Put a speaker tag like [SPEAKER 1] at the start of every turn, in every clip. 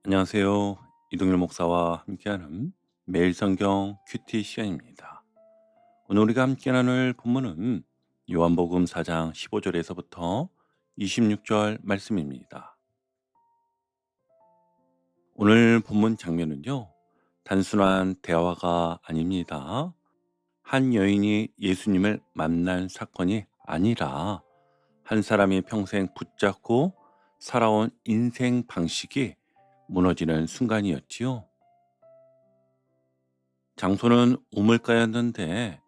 [SPEAKER 1] 안녕하세요. 이동일 목사와 함께하는 매일 성경 큐티 시간입니다. 오늘 우리가 함께 나눌 본문은 요한복음 4장 15절에서부터 26절 말씀입니다. 오늘 본문 장면은요, 단순한 대화가 아닙니다. 한 여인이 예수님을 만난 사건이 아니라 한 사람이 평생 붙잡고 살아온 인생 방식이 무너지는 순간이었지요. 장소는 우물가였는데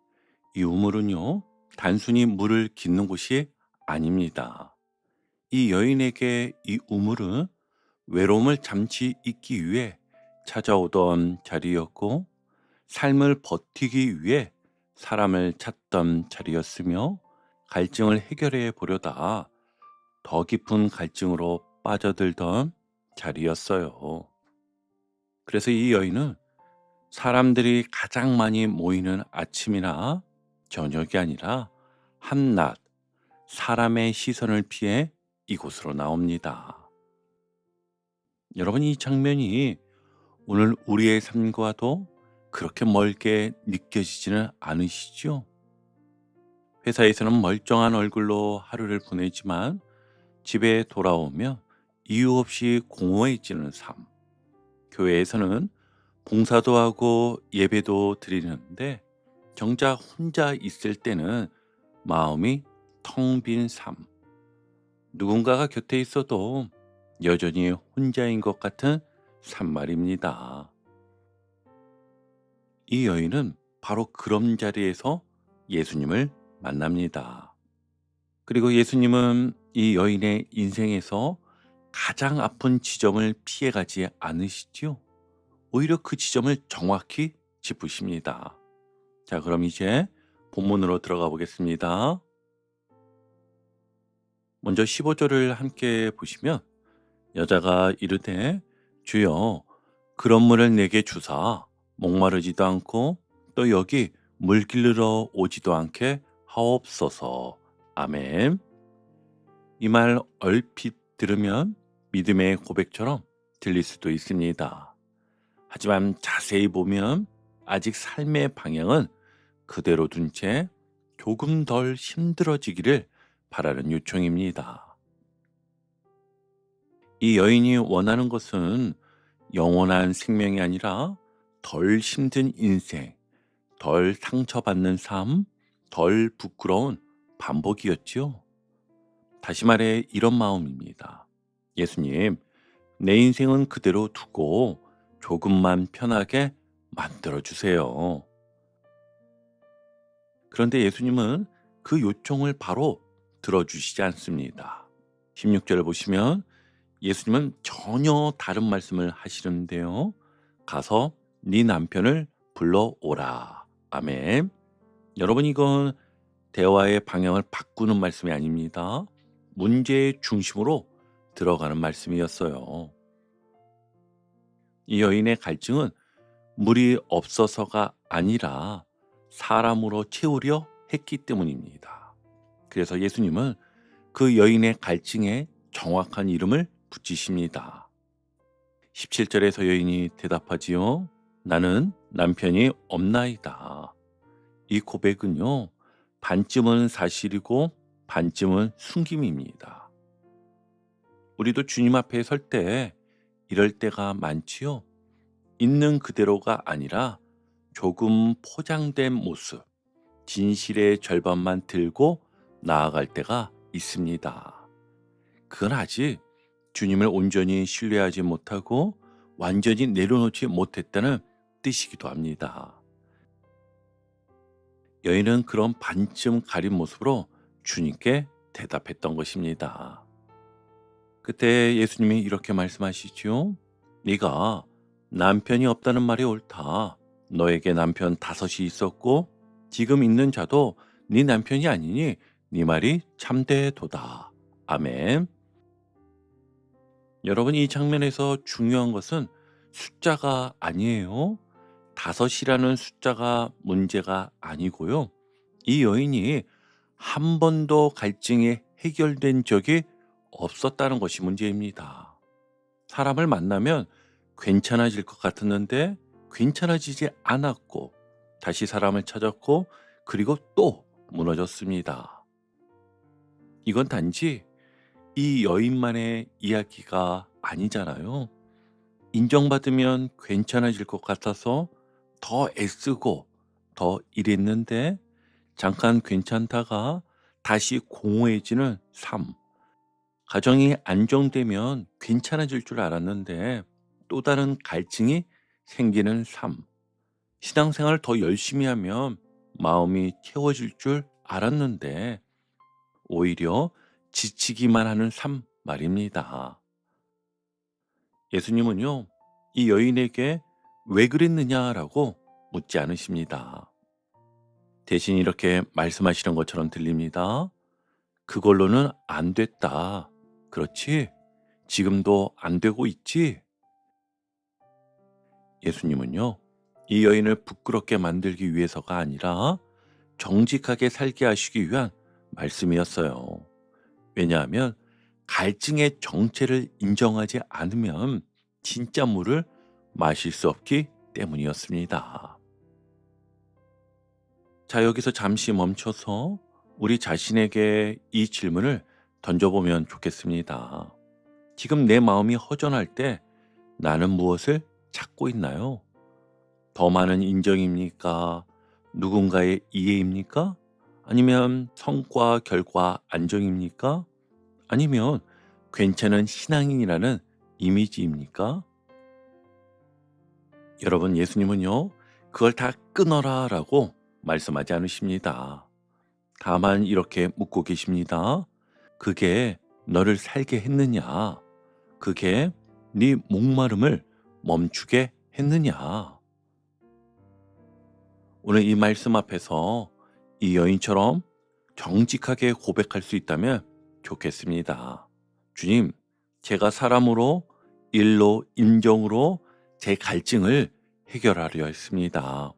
[SPEAKER 1] 이 우물은요, 단순히 물을 깃는 곳이 아닙니다. 이 여인에게 이 우물은 외로움을 잠시 잊기 위해 찾아오던 자리였고, 삶을 버티기 위해 사람을 찾던 자리였으며, 갈증을 해결해 보려다 더 깊은 갈증으로 빠져들던 자리였어요. 그래서 이 여인은 사람들이 가장 많이 모이는 아침이나 저녁이 아니라 한낮 사람의 시선을 피해 이곳으로 나옵니다. 여러분, 이 장면이 오늘 우리의 삶과도 그렇게 멀게 느껴지지는 않으시죠? 회사에서는 멀쩡한 얼굴로 하루를 보내지만 집에 돌아오면 이유 없이 공허해지는 삶. 교회에서는 봉사도 하고 예배도 드리는데 정작 혼자 있을 때는 마음이 텅 빈 삶. 누군가가 곁에 있어도 여전히 혼자인 것 같은 삶 말입니다. 이 여인은 바로 그런 자리에서 예수님을 만납니다. 그리고 예수님은 이 여인의 인생에서 가장 아픈 지점을 피해가지 않으시지요. 오히려 그 지점을 정확히 짚으십니다. 자, 그럼 이제 본문으로 들어가 보겠습니다. 먼저 15절을 함께 보시면, 여자가 이르되 주여 그런 물을 내게 주사 목마르지도 않고 또 여기 물 길르러 오지도 않게 하옵소서. 아멘. 이 말 얼핏 들으면 믿음의 고백처럼 들릴 수도 있습니다. 하지만 자세히 보면 아직 삶의 방향은 그대로 둔 채 조금 덜 힘들어지기를 바라는 요청입니다. 이 여인이 원하는 것은 영원한 생명이 아니라 덜 힘든 인생, 덜 상처받는 삶, 덜 부끄러운 반복이었지요. 다시 말해 이런 마음입니다. 예수님, 내 인생은 그대로 두고 조금만 편하게 만들어 주세요. 그런데 예수님은 그 요청을 바로 들어주시지 않습니다. 16절을 보시면 예수님은 전혀 다른 말씀을 하시는데요. 가서 네 남편을 불러오라. 아멘. 여러분, 이건 대화의 방향을 바꾸는 말씀이 아닙니다. 문제의 중심으로 들어가는 말씀이었어요. 이 여인의 갈증은 물이 없어서가 아니라 사람으로 채우려 했기 때문입니다. 그래서 예수님은 그 여인의 갈증에 정확한 이름을 붙이십니다. 17절에서 여인이 대답하지요. 나는 남편이 없나이다. 이 고백은요, 반쯤은 사실이고 반쯤은 숨김입니다. 우리도 주님 앞에 설 때 이럴 때가 많지요. 있는 그대로가 아니라 조금 포장된 모습, 진실의 절반만 들고 나아갈 때가 있습니다. 그건 아직 주님을 온전히 신뢰하지 못하고 완전히 내려놓지 못했다는 뜻이기도 합니다. 여인은 그런 반쯤 가린 모습으로 주님께 대답했던 것입니다. 그때 예수님이 이렇게 말씀하시죠. 네가 남편이 없다는 말이 옳다. 너에게 남편 5이 있었고 지금 있는 자도 네 남편이 아니니 네 말이 참되도다. 아멘. 여러분, 이 장면에서 중요한 것은 숫자가 아니에요. 5이라는 숫자가 문제가 아니고요. 이 여인이 한 번도 갈증이 해결된 적이 없었다는 것이 문제입니다. 사람을 만나면 괜찮아질 것 같았는데 괜찮아지지 않았고 다시 사람을 찾았고 그리고 또 무너졌습니다. 이건 단지 이 여인만의 이야기가 아니잖아요. 인정받으면 괜찮아질 것 같아서 더 애쓰고 더 일했는데 잠깐 괜찮다가 다시 공허해지는 삶. 가정이 안정되면 괜찮아질 줄 알았는데 또 다른 갈증이 생기는 삶. 신앙생활을 더 열심히 하면 마음이 채워질 줄 알았는데 오히려 지치기만 하는 삶 말입니다. 예수님은요, 이 여인에게 왜 그랬느냐라고 묻지 않으십니다. 대신 이렇게 말씀하시는 것처럼 들립니다. 그걸로는 안 됐다. 그렇지? 지금도 안 되고 있지? 예수님은요, 이 여인을 부끄럽게 만들기 위해서가 아니라 정직하게 살게 하시기 위한 말씀이었어요. 왜냐하면 갈증의 정체를 인정하지 않으면 진짜 물을 마실 수 없기 때문이었습니다. 자, 여기서 잠시 멈춰서 우리 자신에게 이 질문을 던져보면 좋겠습니다. 지금 내 마음이 허전할 때 나는 무엇을 찾고 있나요? 더 많은 인정입니까? 누군가의 이해입니까? 아니면 성과, 결과, 안정입니까? 아니면 괜찮은 신앙인이라는 이미지입니까? 여러분, 예수님은요, 그걸 다 끊어라 라고 말씀하지 않으십니다. 다만 이렇게 묻고 계십니다. 그게 너를 살게 했느냐? 그게 네 목마름을 멈추게 했느냐? 오늘 이 말씀 앞에서 이 여인처럼 정직하게 고백할 수 있다면 좋겠습니다. 주님, 제가 사람으로, 일로, 인정으로 제 갈증을 해결하려 했습니다.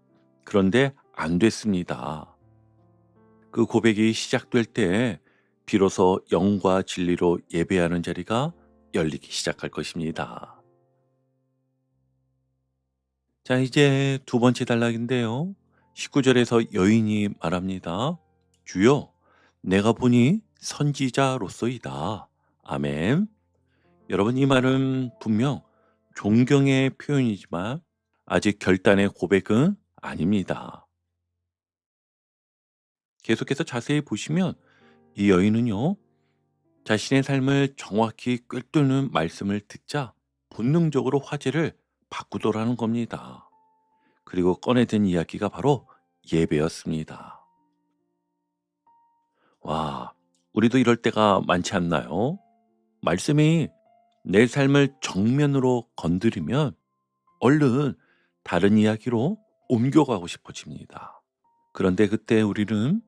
[SPEAKER 1] 그런데 안 됐습니다. 그 고백이 시작될 때 비로소 영과 진리로 예배하는 자리가 열리기 시작할 것입니다. 자, 이제 두 번째 단락인데요. 19절에서 여인이 말합니다. 주여, 내가 보니 선지자로소이다. 아멘. 여러분, 이 말은 분명 존경의 표현이지만 아직 결단의 고백은 아닙니다. 계속해서 자세히 보시면 이 여인은요, 자신의 삶을 정확히 꿰뚫는 말씀을 듣자 본능적으로 화제를 바꾸더라는 겁니다. 그리고 꺼내든 이야기가 바로 예배였습니다. 와, 우리도 이럴 때가 많지 않나요? 말씀이 내 삶을 정면으로 건드리면 얼른 다른 이야기로 옮겨가고 싶어집니다. 그런데 그때 우리는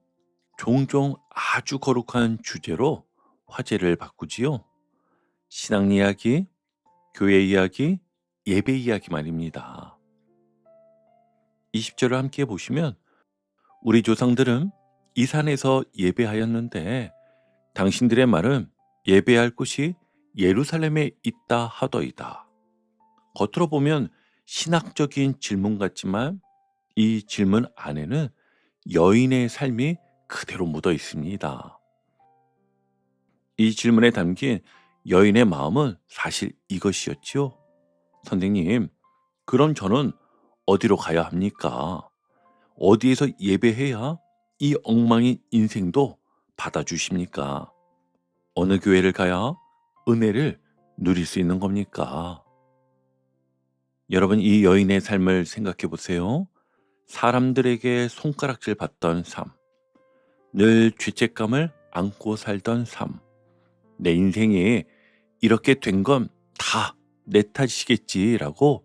[SPEAKER 1] 종종 아주 거룩한 주제로 화제를 바꾸지요. 신앙 이야기, 교회 이야기, 예배 이야기 말입니다. 20절을 함께 보시면 우리 조상들은 이 산에서 예배하였는데 당신들의 말은 예배할 곳이 예루살렘에 있다 하더이다. 겉으로 보면 신학적인 질문 같지만 이 질문 안에는 여인의 삶이 그대로 묻어 있습니다. 이 질문에 담긴 여인의 마음은 사실 이것이었지요. 선생님, 그럼 저는 어디로 가야 합니까? 어디에서 예배해야 이 엉망인 인생도 받아주십니까? 어느 교회를 가야 은혜를 누릴 수 있는 겁니까? 여러분, 이 여인의 삶을 생각해 보세요. 사람들에게 손가락질 받던 삶, 늘 죄책감을 안고 살던 삶, 내 인생이 이렇게 된 건 다 내 탓이겠지라고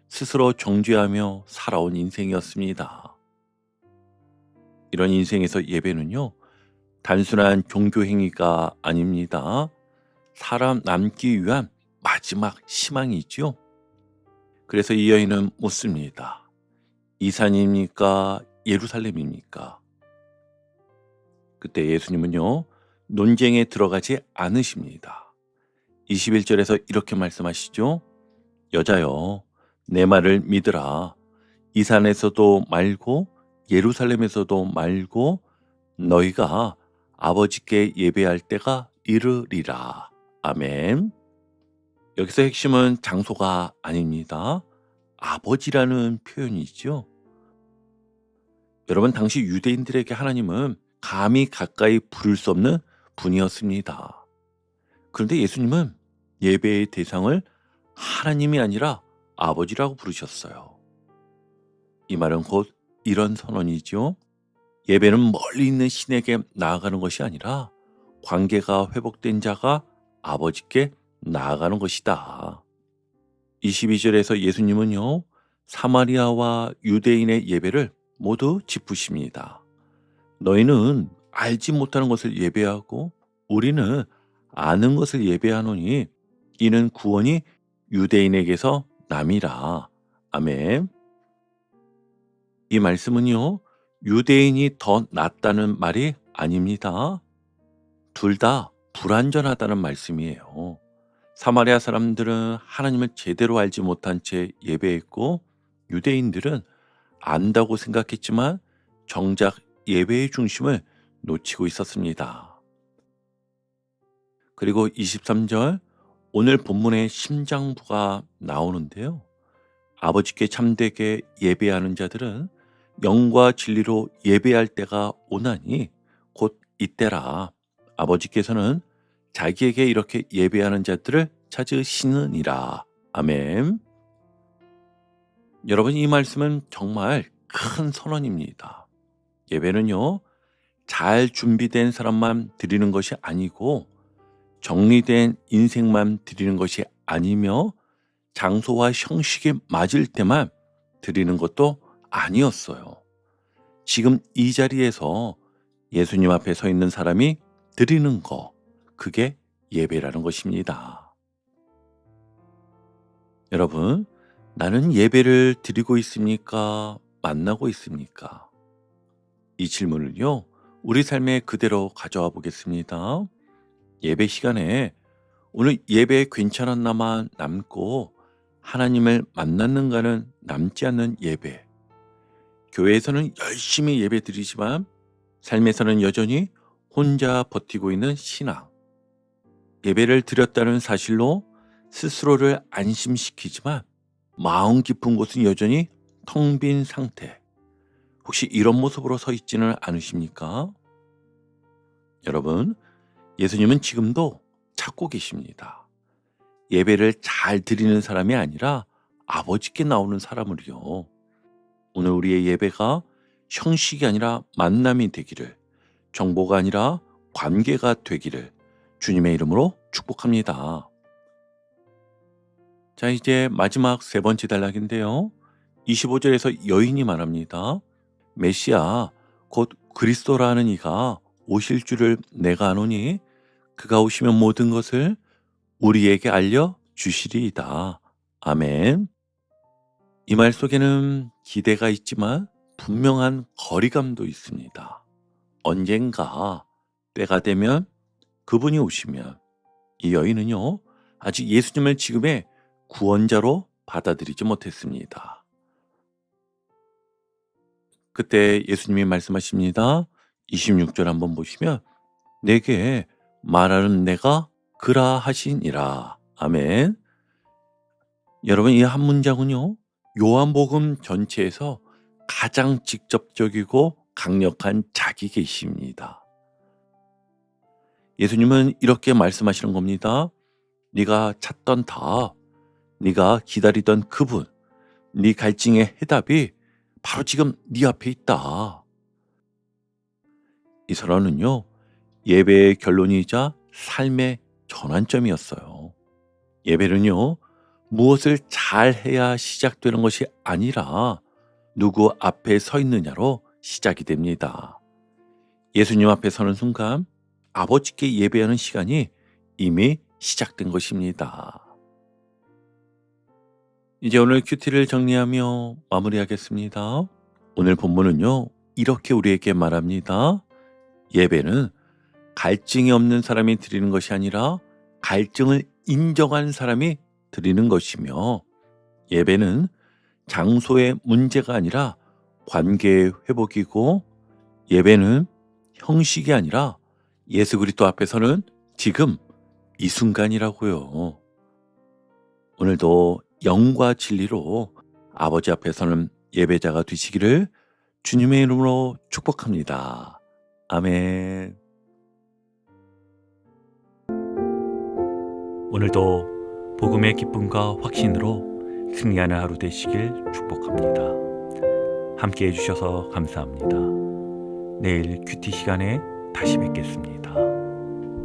[SPEAKER 1] 스스로 정죄하며 살아온 인생이었습니다. 이런 인생에서 예배는요, 단순한 종교 행위가 아닙니다. 사람 남기 위한 마지막 희망이죠. 그래서 이 여인은 묻습니다. 이 산입니까? 예루살렘입니까? 그때 예수님은요, 논쟁에 들어가지 않으십니다. 21절에서 이렇게 말씀하시죠. 여자여, 내 말을 믿으라. 이 산에서도 말고 예루살렘에서도 말고 너희가 아버지께 예배할 때가 이르리라. 아멘. 여기서 핵심은 장소가 아닙니다. 아버지라는 표현이죠. 여러분, 당시 유대인들에게 하나님은 감히 가까이 부를 수 없는 분이었습니다. 그런데 예수님은 예배의 대상을 하나님이 아니라 아버지라고 부르셨어요. 이 말은 곧 이런 선언이죠. 예배는 멀리 있는 신에게 나아가는 것이 아니라 관계가 회복된 자가 아버지께 나아가는 것이다. 22절에서 예수님은요, 사마리아와 유대인의 예배를 모두 짚으십니다. 너희는 알지 못하는 것을 예배하고 우리는 아는 것을 예배하노니 이는 구원이 유대인에게서 남이라. 아멘. 이 말씀은요, 유대인이 더 낫다는 말이 아닙니다. 둘 다 불완전하다는 말씀이에요. 사마리아 사람들은 하나님을 제대로 알지 못한 채 예배했고 유대인들은 안다고 생각했지만 정작 예배의 중심을 놓치고 있었습니다. 그리고 23절, 오늘 본문의 심장부가 나오는데요. 아버지께 참되게 예배하는 자들은 영과 진리로 예배할 때가 오나니 곧 이때라. 아버지께서는 자기에게 이렇게 예배하는 자들을 찾으시느니라. 아멘. 여러분, 이 말씀은 정말 큰 선언입니다. 예배는요, 잘 준비된 사람만 드리는 것이 아니고 정리된 인생만 드리는 것이 아니며 장소와 형식이 맞을 때만 드리는 것도 아니었어요. 지금 이 자리에서 예수님 앞에 서 있는 사람이 드리는 거, 그게 예배라는 것입니다. 여러분, 나는 예배를 드리고 있습니까? 만나고 있습니까? 이 질문을요, 우리 삶에 그대로 가져와 보겠습니다. 예배 시간에 오늘 예배 괜찮았나만 남고 하나님을 만났는가는 남지 않는 예배. 교회에서는 열심히 예배 드리지만 삶에서는 여전히 혼자 버티고 있는 신앙. 예배를 드렸다는 사실로 스스로를 안심시키지만 마음 깊은 곳은 여전히 텅 빈 상태. 혹시 이런 모습으로 서 있지는 않으십니까? 여러분, 예수님은 지금도 찾고 계십니다. 예배를 잘 드리는 사람이 아니라 아버지께 나오는 사람을요. 오늘 우리의 예배가 형식이 아니라 만남이 되기를, 정보가 아니라 관계가 되기를 주님의 이름으로 축복합니다. 자, 이제 마지막 세 번째 단락인데요. 25절에서 여인이 말합니다. 메시아 곧 그리스도라는 이가 오실 줄을 내가 아노니 그가 오시면 모든 것을 우리에게 알려 주시리이다. 아멘. 이 말 속에는 기대가 있지만 분명한 거리감도 있습니다. 언젠가 때가 되면 그분이 오시면 이 여인은요, 아직 예수님을 지금의 구원자로 받아들이지 못했습니다. 그때 예수님이 말씀하십니다. 26절 한번 보시면 내게 말하는 내가 그라 하시니라. 아멘. 여러분, 이 한 문장은요, 요한복음 전체에서 가장 직접적이고 강력한 자기 계시입니다. 예수님은 이렇게 말씀하시는 겁니다. 네가 찾던 다, 네가 기다리던 그분, 네 갈증의 해답이 바로 지금 네 앞에 있다. 이 선언은요, 예배의 결론이자 삶의 전환점이었어요. 예배는요, 무엇을 잘해야 시작되는 것이 아니라 누구 앞에 서 있느냐로 시작이 됩니다. 예수님 앞에 서는 순간 아버지께 예배하는 시간이 이미 시작된 것입니다. 이제 오늘 큐티를 정리하며 마무리하겠습니다. 오늘 본문은요, 이렇게 우리에게 말합니다. 예배는 갈증이 없는 사람이 드리는 것이 아니라 갈증을 인정한 사람이 드리는 것이며 예배는 장소의 문제가 아니라 관계의 회복이고, 예배는 형식이 아니라 예수 그리스도 앞에서는 지금 이 순간이라고요. 오늘도 영과 진리로 아버지 앞에서는 예배자가 되시기를 주님의 이름으로 축복합니다. 아멘. 오늘도 복음의 기쁨과 확신으로 승리하는 하루 되시길 축복합니다. 함께 해주셔서 감사합니다. 내일 큐티 시간에 다시 뵙겠습니다.